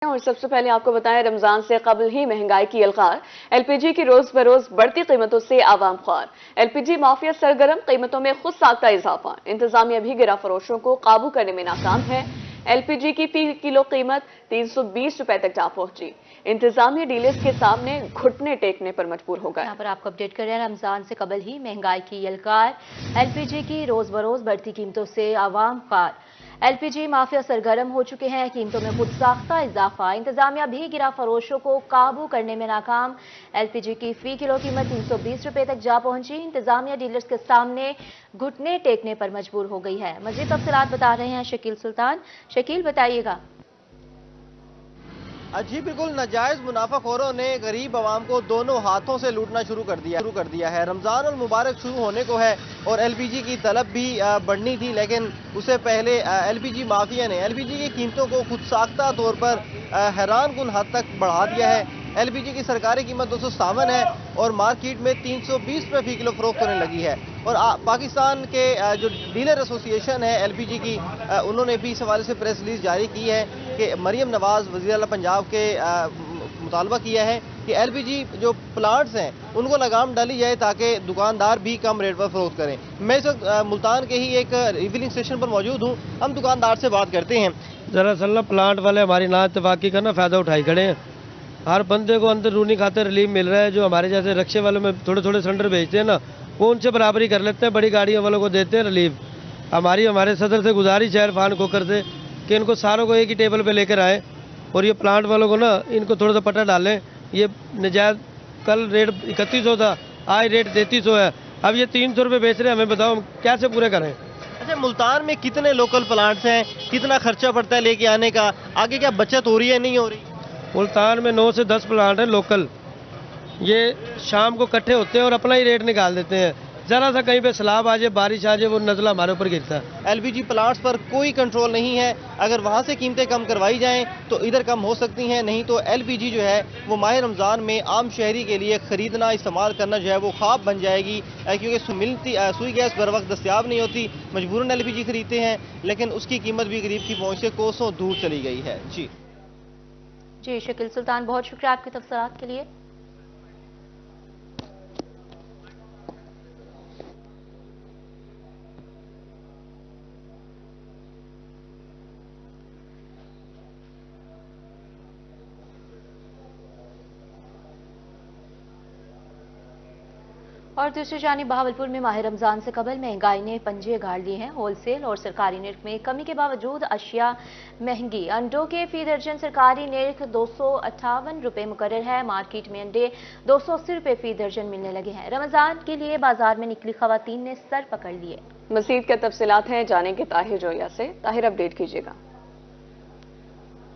और सबसे पहले आपको बताएं, रमजान से कबल ही महंगाई की यलगार। एलपीजी की रोज बरोज बढ़ती कीमतों से आवाम ख्वार। एलपीजी माफिया सरगर्म, कीमतों में खुद साख्ता इजाफा। इंतजामिया भी गिरा फरोशों को काबू करने में नाकाम है। एलपीजी की फी किलो कीमत 320 रुपए तक जा पहुंची। इंतजामिया डीलर्स के सामने घुटने टेकने पर मजबूर हो गए। यहाँ पर आपको अपडेट कर रहे हैं, रमजान से कबल ही महंगाई की यलगार। एलपीजी की रोज बरोज बढ़ती कीमतों से आवाम ख्वार। एलपीजी माफिया सरगर्म हो चुके हैं, कीमतों में खुद साख्ता इजाफा। इंतजामिया भी गिरा फरोशों को काबू करने में नाकाम। एलपीजी की फी किलो कीमत 320 रुपए तक जा पहुंची। इंतजामिया डीलर्स के सामने घुटने टेकने पर मजबूर हो गई है। मजीद तफसीलात बता रहे हैं शकील सुल्तान। शकील, बताइएगा। जी बिल्कुल, नाजायज मुनाफाखोरों ने गरीब आवाम को दोनों हाथों से लूटना शुरू कर दिया है। रमजान और मुबारक शुरू होने को है और एलपीजी की तलब भी बढ़नी थी, लेकिन उससे पहले एलपीजी माफिया ने एलपीजी की कीमतों को खुद साख्ता तौर पर हैरान कुन हद तक बढ़ा दिया है। एलपीजी की सरकारी कीमत 257 है और मार्केट में 320 रुपये फी किलो फरोख्त होने लगी है। और पाकिस्तान के जो डीलर एसोसिएशन है एलपीजी की, उन्होंने भी इस हवाले से प्रेस रिलीज जारी की है कि मरियम नवाज वज़ीर आला पंजाब के मुतालबा किया है कि एलपीजी जो प्लांट्स हैं उनको लगाम डाली जाए ताकि दुकानदार भी कम रेट पर फरोख्त करें। मैं इस वक्त मुल्तान के ही एक रिफिलिंग स्टेशन पर मौजूद हूँ। हम दुकानदार से बात करते हैं। दरअसल ना प्लांट वाले हमारी ना इत्तेफाकी का ना फ़ायदा उठाई खड़े हैं। हर बंदे को अंदर रूनी खाते रिलीफ मिल रहा है। जो हमारे जैसे रक्शे वालों में थोड़े थोड़े सिलेंडर भेजते हैं ना, वो उनसे बराबरी कर लेते हैं, बड़ी गाड़ियों वालों को देते हैं रिलीफ। हमारे सदर से गुजारिश है, इरफान कोकर से, कि इनको सारों को एक ही टेबल पे लेकर आए और ये प्लांट वालों को ना इनको थोड़ा सा पटा डालें। ये नजायज कल रेट 3100 था, आज रेट 3300 है। अब ये 300 रुपये बेच रहे हैं, हमें बताओ हम कैसे पूरे करें। अच्छा, मुल्तान में कितने लोकल प्लांट्स हैं, कितना खर्चा पड़ता है लेके आने का, आगे क्या बचत हो रही है नहीं हो रही? मुल्तान में 9 से 10 प्लांट हैं लोकल। ये शाम को इकट्ठे होते हैं और अपना ही रेट निकाल देते हैं। जरा सा कहीं पे सैलाब आ जाए, बारिश आ जाए, वो नजला हमारे ऊपर गिरता है। एलपीजी प्लांट्स पर कोई कंट्रोल नहीं है। अगर वहां से कीमतें कम करवाई जाएं तो इधर कम हो सकती हैं, नहीं तो एलपीजी जो है वो माह रमजान में आम शहरी के लिए खरीदना, इस्तेमाल करना जो है वो ख्वाब बन जाएगी, क्योंकि सुई गैस बर वक्त दस्तियाब नहीं होती। मजबूरन एलपीजी खरीदते हैं, लेकिन उसकी कीमत भी गरीब की पहुंच से कोसों दूर चली गई है। जी शकील सुल्तान, बहुत शुक्रिया आपके तफसीलात के लिए। और दूसरी जानिब बहावलपुर में माह रमजान से कबल महंगाई ने पंजे गाड़ लिए हैं। होलसेल और सरकारी निर्ख में कमी के बावजूद अशिया महंगी। अंडों के फी दर्जन सरकारी निर्ख 258 रुपए मुकर्रर है। मार्केट में अंडे 280 रुपए फी दर्जन मिलने लगे हैं। रमजान के लिए बाजार में निकली खवातीन ने सर पकड़ लिए। मजीद क्या तफसीलात हैं, जानेंगे ताहिर जोया से। ताहिर, अपडेट कीजिएगा।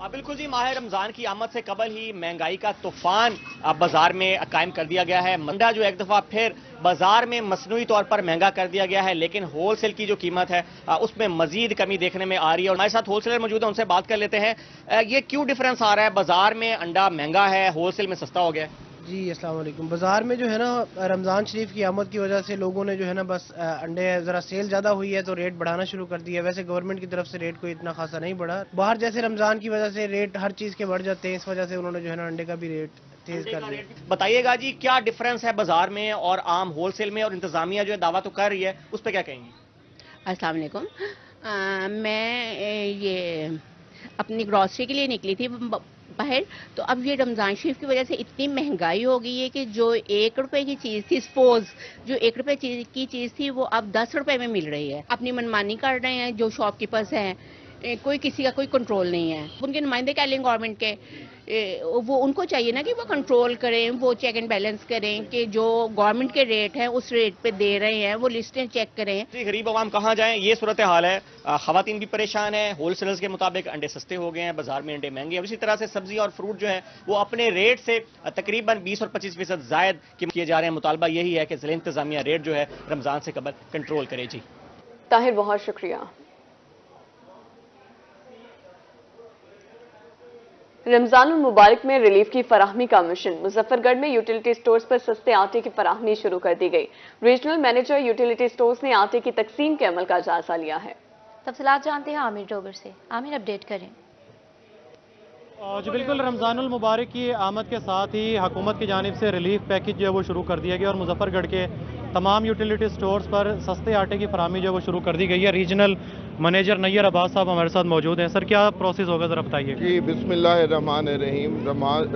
बिल्कुल जी, माह रमजान की आमद से कबल ही महंगाई का तूफान बाजार में कायम कर दिया गया है। मंडा जो एक दफा फिर बाजार में मसनूई तौर पर महंगा कर दिया गया है, लेकिन होलसेल की जो कीमत है उसमें मजीद कमी देखने में आ रही है। और हमारे साथ होलसेलर मौजूद है, उनसे बात कर लेते हैं। ये क्यों डिफरेंस आ रहा है? बाजार में अंडा महंगा है, होलसेल में सस्ता हो गया है। जी अस्सलाम वालेकुम। बाज़ार में जो है ना, रमज़ान शरीफ की आमद की वजह से लोगों ने जो है ना बस अंडे ज़रा सेल ज़्यादा हुई है तो रेट बढ़ाना शुरू कर दिया है। वैसे गवर्नमेंट की तरफ से रेट कोई इतना खासा नहीं बढ़ा। बाहर जैसे रमज़ान की वजह से रेट हर चीज़ के बढ़ जाते हैं, इस वजह से उन्होंने जो है ना अंडे का भी रेट तेज कर दिया। बताइएगा जी, क्या डिफरेंस है बाजार में और आम होलसेल में? और इंतजामिया जो है दावा तो कर रही है, उस पर क्या कहेंगी? अस्सलाम वालेकुम। मैं ये अपनी ग्रॉसरी के लिए निकली थी बाहर, तो अब ये रमज़ान शरीफ की वजह से इतनी महंगाई हो गई है कि जो 1 रुपए की चीज़ थी, सपोज जो 1 रुपए की चीज़ थी वो अब 10 रुपए में मिल रही है। अपनी मनमानी कर रहे हैं जो शॉपकीपर्स हैं, कोई किसी का कोई कंट्रोल नहीं है। उनके नुमाइंदे कह लें गवर्नमेंट के, वो उनको चाहिए ना कि वो कंट्रोल करें, वो चेक एंड बैलेंस करें कि जो गवर्नमेंट के रेट हैं उस रेट पे दे रहे हैं, वो लिस्टें चेक करें। जी, गरीब आवाम कहाँ जाएं, ये सूरत हाल है। खवातीन भी परेशान है। होलसेलर्स के मुताबिक अंडे सस्ते हो गए हैं, बाजार में अंडे महंगे हैं। इसी तरह से सब्जी और फ्रूट जो है वो अपने रेट से तकरीबन 20 और 25% जायद किए जा रहे हैं। मुतालबा यही है कि जिला इंतजामिया रेट जो है रमजान से कबल कंट्रोल करे। जी ताहिर, बहुत शुक्रिया। रमजान मुबारक में रिलीफ की फराहमी का मिशन। मुजफ्फरगढ़ में यूटिलिटी स्टोर्स पर सस्ते आटे की फराहमी शुरू कर दी गई। रीजनल मैनेजर यूटिलिटी स्टोर्स ने आटे की तकसीम के अमल का जायजा लिया है। तफसीलात जानते हैं आमिर डोगर से। आमिर, अपडेट करें। जी बिल्कुल, रमज़ानुल मुबारक की आमद के साथ ही हुकूमत की जानिब से रिलीफ पैकेज जो है वो शुरू कर दिया गया और मुजफ्फरगढ़ के तमाम यूटिलिटी स्टोर्स पर सस्ते आटे की फरामी जो है वो शुरू कर दी गई है। रीजनल मैनेजर नैयर अब्बास साहब हमारे साथ मौजूद हैं। सर, क्या प्रोसेस होगा, ज़रा बताइए। जी बिस्मिल्लाहिर्रहमानिर्रहीम।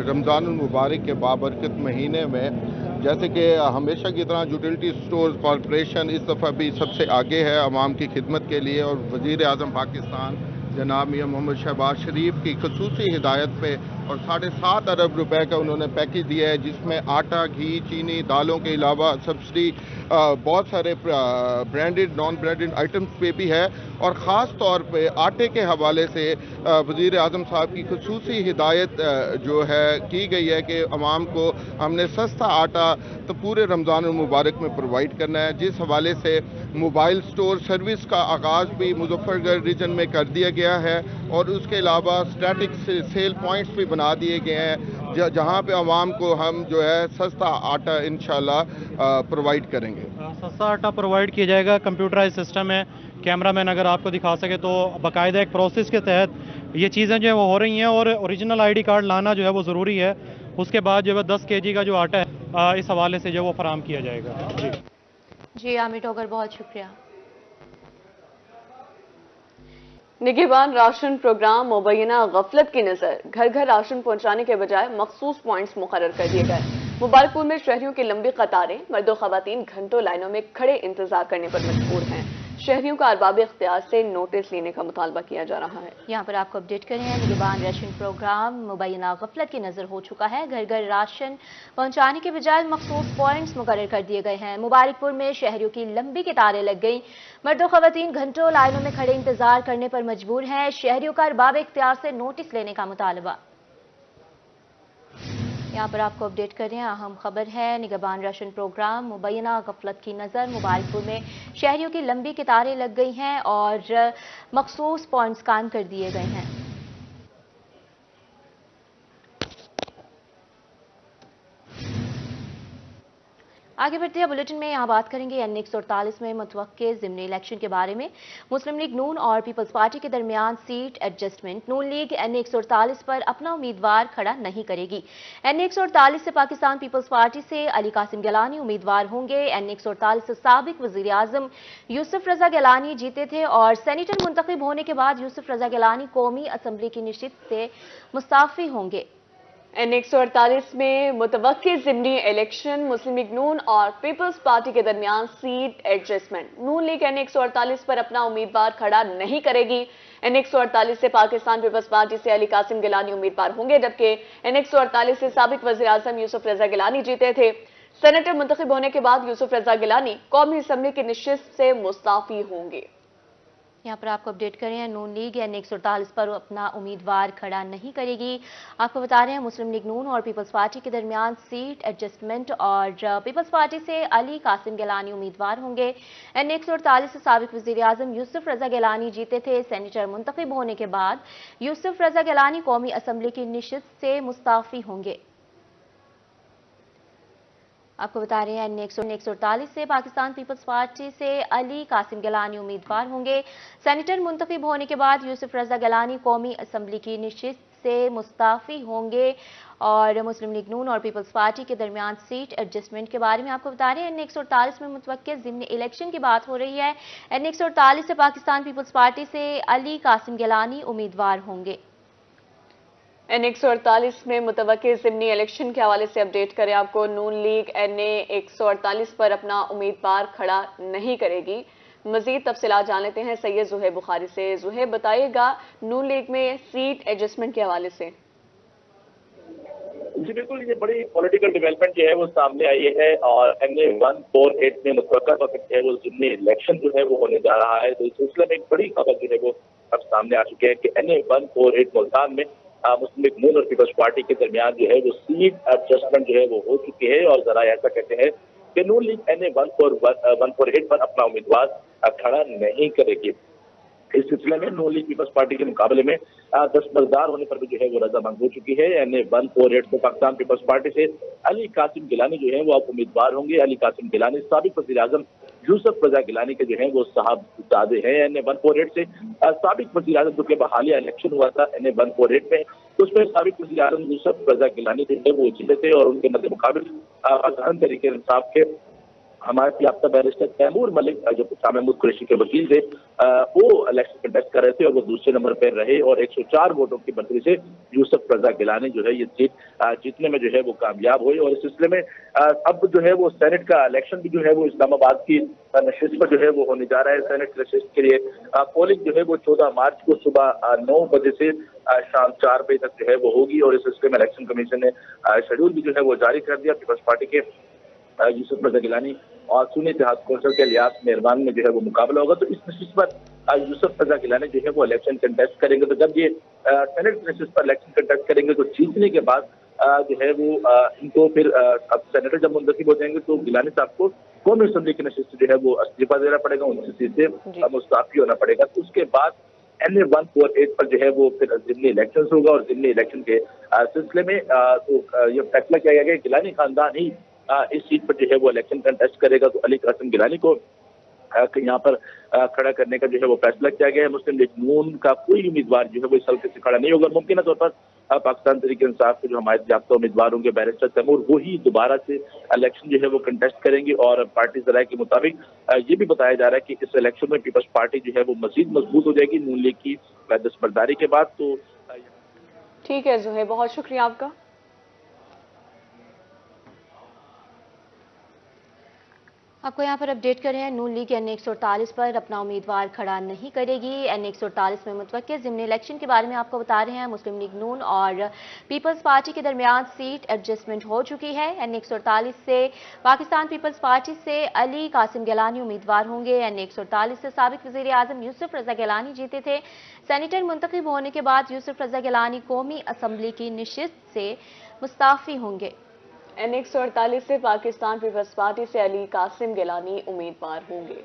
रमज़ानुल मुबारक के बाबरकत महीने में जैसे कि हमेशा की तरह यूटिलिटी स्टोर्स कॉरपोरेशन इस दफ़ा भी सबसे आगे है अवाम की खिदमत के लिए, और वज़ीर आज़म पाकिस्तान जनाब मियां मोहम्मद शहबाज शरीफ की खसूसी हिदायत पे और 7.5 अरब रुपए का उन्होंने पैकेज दिया है, जिसमें आटा, घी, चीनी, दालों के अलावा सब्सिडी बहुत सारे ब्रांडेड नॉन ब्रांडेड आइटम्स पे भी है। और ख़ास तौर पे आटे के हवाले से वज़ीर आज़म साहब की खसूसी हिदायत जो है की गई है कि अवाम को हमने सस्ता आटा तो पूरे रमज़ान मुबारक में प्रोवाइड करना है, जिस हवाले से मोबाइल स्टोर सर्विस का आगाज़ भी मुजफ्फरगढ़ रीजन में कर दिया गया है और उसके अलावा स्टैटिक सेल पॉइंट्स भी बना दिए गए हैं जहां पे आवाम को हम जो है सस्ता आटा इंशाल्लाह प्रोवाइड करेंगे। सस्ता आटा प्रोवाइड किया जाएगा। कंप्यूटराइज सिस्टम है, कैमरामैन अगर आपको दिखा सके तो बाकायदा एक प्रोसेस के तहत ये चीज़ें जो है वो हो रही हैं और ओरिजिनल ID कार्ड लाना जो है वो ज़रूरी है। उसके बाद जो है 10 kg का जो आटा है इस हवाले से जो वो फराम किया जाएगा। जी आमिर टोगर, बहुत शुक्रिया। निगहबान राशन प्रोग्राम मुबैना गफलत की नजर घर घर राशन पहुंचाने के बजाय मखसूस पॉइंट्स मुकर्रर कर दिए गए। मुबारकपुर में शहरियों की लंबी कतारें, मर्द और खवातीन घंटों लाइनों में खड़े इंतजार करने पर मजबूर हैं। शहरियों का अरबाब इख्तियार से नोटिस लेने का मुतालबा किया जा रहा है। यहाँ पर आपको अपडेट करें हैं, निगहबान राशन प्रोग्राम मुबैना गफलत की नजर हो चुका है। घर घर राशन पहुंचाने के बजाय मखसूस पॉइंट्स मुकर्रर कर दिए गए हैं। मुबारकपुर में शहरियों की लंबी कतारें लग गई, मर्द और खवातीन घंटों लाइनों में खड़े इंतजार करने पर मजबूर हैं। शहरियों का अरबाब इख्तियार से नोटिस लेने का मुतालबा। यहाँ पर आपको अपडेट करें, अहम खबर है, निगहबान राशन प्रोग्राम मुबैना गफलत की नज़र। मुबारकपुर में शहरियों की लंबी कतारें लग गई हैं और मखसूस पॉइंट्स कायम कर दिए गए हैं। आगे बढ़ते हैं बुलेटिन में, यहाँ बात करेंगे N 148 में मुतवक्के ज़िमनी इलेक्शन के बारे में। मुस्लिम लीग नून और पीपल्स पार्टी के दरमियान सीट एडजस्टमेंट। नून लीग N 148 पर अपना उम्मीदवार खड़ा नहीं करेगी। N 148 से पाकिस्तान पीपल्स पार्टी से अली कासिम गिलानी उम्मीदवार होंगे। N 148 से साबिक वजीर आजम यूसुफ रजा गिलानी जीते थे और सेनेटर मुंतखब होने के बाद यूसुफ रजा गिलानी कौमी असम्बली की नशिस्त से मुस्ताफी होंगे। N 148 में मुतवक्के ज़िमनी इलेक्शन। मुस्लिम लीग नून और पीपल्स पार्टी के दरमियान सीट एडजस्टमेंट। नून लीग N 148 पर अपना उम्मीदवार खड़ा नहीं करेगी। N 148 से पाकिस्तान पीपल्स पार्टी से अली कासिम गिलानी उम्मीदवार होंगे, जबकि N 148 से साबिक वज़ीर आज़म यूसुफ रजा गिलानी जीते थे। सेनेटर मुंतखब होने के बाद यूसुफ रजा गिलानी कौमी असम्बली की नशिस्त से मुस्ताफी होंगे। यहाँ पर आपको अपडेट करें, नून लीग N 148 पर अपना उम्मीदवार खड़ा नहीं करेगी। आपको बता रहे हैं, मुस्लिम लीग नून और पीपल्स पार्टी के दरमियान सीट एडजस्टमेंट और पीपल्स पार्टी से अली कासिम गिलानी उम्मीदवार होंगे। N 148 से साबिक वज़ीर आज़म यूसुफ रजा गिलानी जीते थे। सेनेटर मुंतखब होने के बाद यूसुफ रजा गिलानी कौमी असम्बली की नशिस्त से मुस्ताफी होंगे। आपको बता रहे हैं, N 148 से पाकिस्तान पीपल्स पार्टी से अली कासिम गिलानी उम्मीदवार होंगे। सेनेटर मुंतखब होने के बाद यूसुफ रजा गिलानी कौमी असम्बली की नशिस्त से मुस्ताफी होंगे। और मुस्लिम लीग नून और पीपल्स पार्टी के दरमियान सीट एडजस्टमेंट के बारे में आपको बता रहे हैं, N 148 में मुतवक्के ज़िमनी इलेक्शन की बात हो रही है। N 148 से पाकिस्तान पीपल्स पार्टी से अली कासिम गिलानी उम्मीदवार होंगे। N 148 में मुतवक्के ज़िमनी इलेक्शन के हवाले से अपडेट करें आपको। नून लीग N 148 पर अपना उम्मीदवार खड़ा नहीं करेगी। मजीद तफसीलात जान लेते हैं सैयद जुहैब बुखारी से। जुहैब, बताइएगा नून लीग में सीट एडजस्टमेंट के हवाले से। जी बिल्कुल, ये बड़ी पॉलिटिकल डेवलपमेंट जो है वो सामने आई है और NA 148 में मुतवक्का वक्त है वो ज़िमनी इलेक्शन जो है वो होने जा रहा है। तो इस सिलसिले में एक बड़ी खबर जो है वो अब सामने आ चुकी है कि NA 148 मुल्तान में मुस्लिम लीग नून और पीपल्स पार्टी के दरमियान जो है वो सीट एडजस्टमेंट जो है वो हो चुकी है। और जरा ऐसा कहते हैं कि नून लीग NA 148 पर अपना उम्मीदवार खड़ा नहीं करेगी। इस सिलसिले में नून लीग पीपल्स पार्टी के मुकाबले में दस्तबरदार होने पर भी जो है वो रजामंद हो चुकी है। NA 148 में पाकिस्तान पीपल्स पार्टी से अली कासिम गिलानी जो है वो अब उम्मीदवार होंगे। अली कासिम गिलानी साबिक वज़ीर आज़म यूसुफ रजा गिलानी के जो है वो साहबजादे हैं। NA 148 से साबिक वज़ीर आज़म जो कि हालिया इलेक्शन हुआ था NA 148 में उसमें साबिक वज़ीर आज़म यूसुफ रज़ा गिलानी जो है वो जीते थे और उनके मध्य मुकाबिल आसान तरीके इंसाफ के हमारे याफ्ता बैरिस्टर तैमूर मलिक जो शाह महमूद कुरैशी के वकील थे, वो इलेक्शन कंटेस्ट कर रहे थे और वो दूसरे नंबर पर रहे और 104 वोटों की बढ़तरी से यूसुफ रज़ा गिलानी जो है ये सीट जीतने में जो है वो कामयाब हुई। और इस सिलसिले में अब जो है वो सेनेट का इलेक्शन भी जो है वो इस्लामाबाद की नशिस्त पर जो है वो होने जा रहा है। सेनेट नशिस्त के लिए पोलिंग जो है वो 14 मार्च को सुबह 9 बजे से शाम 4 बजे तक जो है वो होगी और इस सिलसिले में इलेक्शन कमीशन ने शेड्यूल भी जो है वो जारी कर दिया। पीपल्स पार्टी के यूसुफ रज़ा गिलानी और सुन्नी इत्तेहाद कौंसिल के इलियास मेहरबान में जो है वो मुकाबला होगा। तो इस नशिस्त पर यूसुफ रज़ा गिलानी जो है वो इलेक्शन कंटेस्ट करेंगे। तो जब ये सेनेट नशिस्त पर इलेक्शन कंटेस्ट करेंगे तो जीतने के बाद जो है वो इनको फिर अब सेनेटर जब मुंतखब हो जाएंगे तो गिलानी साहब को कौमी असम्बली की नशिस्त जो है वो इस्तीफा देना पड़ेगा, उनकी सीट से मुस्ताफी होना पड़ेगा। तो उसके बाद NA 148 पर जो है वो फिर जिमनी इलेक्शन होगा और जिमनी इलेक्शन के सिलसिले में तो ये फैसला किया गया कि गिलानी खानदान ही इस सीट पर जो है वो इलेक्शन कंटेस्ट करेगा। तो अली कासिम गिलानी को यहाँ पर खड़ा करने का जो है वो फैसला किया गया है। मुस्लिम लीग नून का कोई उम्मीदवार जो है वो इस हल्के से खड़ा नहीं होगा। मुमकिन तौर पर पाकिस्तान तहरीक इंसाफ के जो हमारे याफ्ता उम्मीदवार होंगे बैरिस्टर तैमूर, वो ही दोबारा से इलेक्शन जो है वो कंटेस्ट करेंगे। और पार्टी जराये के मुताबिक ये भी बताया जा रहा है कि इस इलेक्शन में पीपल्स पार्टी जो है वो मजीद मजबूत हो जाएगी नून लीग की दस्तबरदारी के बाद। तो ठीक है ज़ुहैब, बहुत शुक्रिया आपका। आपको यहाँ पर अपडेट कर रहे हैं। नून लीग NA 148 पर अपना उम्मीदवार खड़ा नहीं करेगी। NA 148 में मुतवक्किल ज़िमनी इलेक्शन के बारे में आपको बता रहे हैं। मुस्लिम लीग नून और पीपल्स पार्टी के दरमियान सीट एडजस्टमेंट हो चुकी है। NA 148 से पाकिस्तान पीपल्स पार्टी से अली कासिम गिलानी उम्मीदवार होंगे। NA 148 से साबिक वज़ीर आज़म यूसुफ रज़ा गिलानी जीते थे। सेनेटर मुंतखब होने के बाद यूसुफ रज़ा गिलानी कौमी असम्बली की नशिस्त से मुस्ताफ़ी होंगे। NA 148 से पाकिस्तान पीपल्स पार्टी से अली कासिम गिलानी उम्मीदवार होंगे।